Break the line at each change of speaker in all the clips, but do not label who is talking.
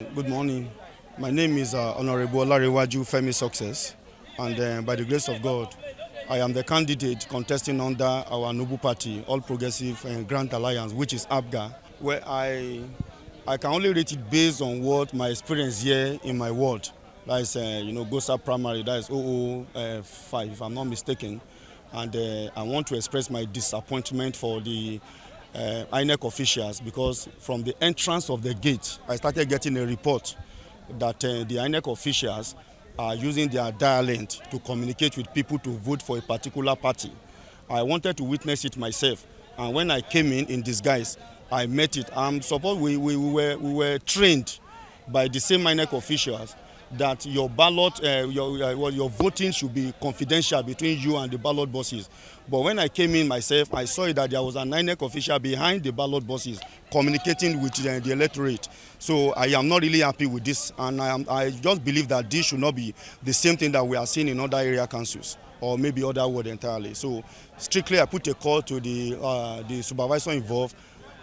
Good morning. My name is Honorable Olarewaju Femi Success, and by the grace of God, I am the candidate contesting under our noble party, All Progressive Grand Alliance, which is APGA, where I can only rate it based on what my experience here in my ward. That is, Gosa Primary, that is 005, if I'm not mistaken. And I want to express my disappointment for the INEC officials, because from the entrance of the gate, I started getting a report that the INEC officials are using their dialect to communicate with people to vote for a particular party. I wanted to witness it myself, and when I came in disguise, I met it. I'm supposed we were trained by the same INEC officials that your ballot, your voting should be confidential between you and the ballot boxes. But when I came in myself, I saw that there was an INEC official behind the ballot boxes communicating with the electorate. So I am not really happy with this, and I just believe that this should not be the same thing that we are seeing in other area councils or maybe other wards entirely. So strictly, I put a call to the supervisor involved.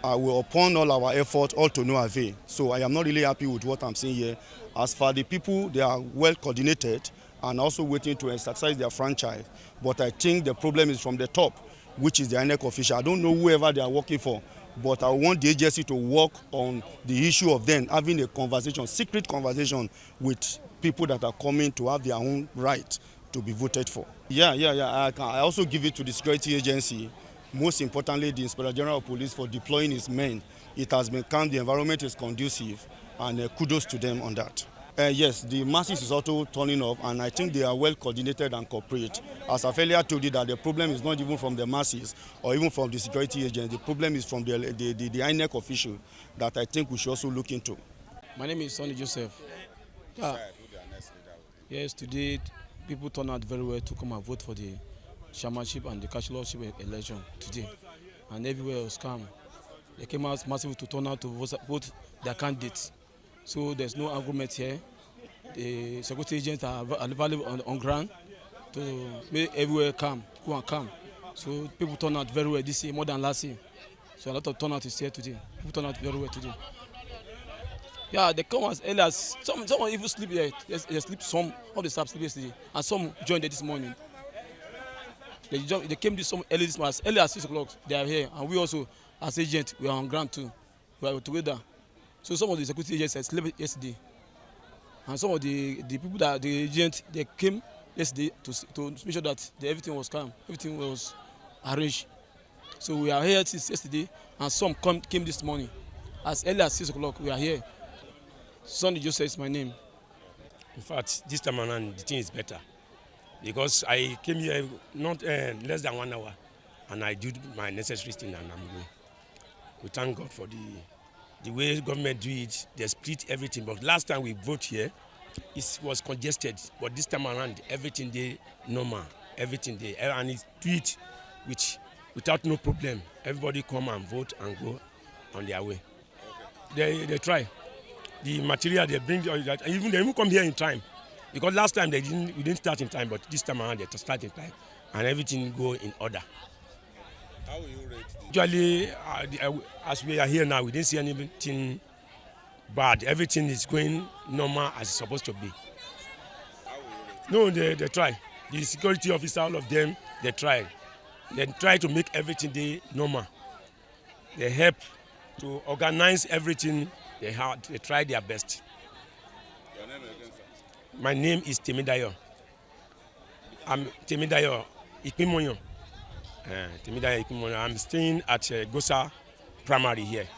I will, upon all our effort, all to no avail. So I am not really happy with what I'm seeing here. As for the people, they are well coordinated and also waiting to exercise their franchise. But I think the problem is from the top, which is the INEC official. I don't know whoever they are working for, but I want the agency to work on the issue of them having a conversation, secret conversation with people that are coming to have their own right to be voted for. Yeah. I also give it to the security agency. Most importantly, the Inspector General of Police for deploying his men. It has been calm, the environment is conducive, and kudos to them on that. Yes, the masses is also turning up, and I think they are well coordinated and cooperate. As I've earlier told you, that the problem is not even from the masses or even from the security agents. The problem is from the INEC official that I think we should also look into.
My name is Sonny Joseph. Yes, today people turned out very well to come and vote for the chairmanship and the councillorship election today, and everywhere was calm. They came out massively to turn out to vote their candidates. So there's no argument here. The security agents are available on ground to make everywhere calm, cool and calm. So people turn out very well this year, more than last year. So a lot of turnout is here today. People turn out very well today. Yeah, they come as early as someone even sleep there. They sleep, some of the staff sleep yesterday, and some joined there this morning. They came this early this morning, as early as 6 o'clock. They are here, and we also, as agents, we are on ground too. We are together. So some of the security agents slept yesterday, and some of the people that the agents, they came yesterday to make sure that everything was calm, everything was arranged. So we are here since yesterday, and some came this morning, as early as 6 o'clock. We are here. Sonny Joseph is my name.
In fact, this time around the thing is better, because I came here not less than 1 hour, and I did my necessary thing, and I'm going. We thank God for the way government do it. They split everything. But last time we vote here, it was congested. But this time around, everything they normal, everything they, and it do it without no problem. Everybody come and vote and go on their way. They try. The material they bring, they even come here in time. Because last time we didn't start in time, but this time around they start in time, and everything go in order.
How will you rate this?
Usually, as we are here now, we didn't see anything bad. Everything is going normal as it's supposed to be.
How will you rate
No, they try. The security officer, all of them, they try. They try to make everything normal. They help to organize everything. They try their best.
Your name again, sir?
My name is Temidayo. I'm Temidayo Ikpimonyo. I'm staying at Gosa Primary here.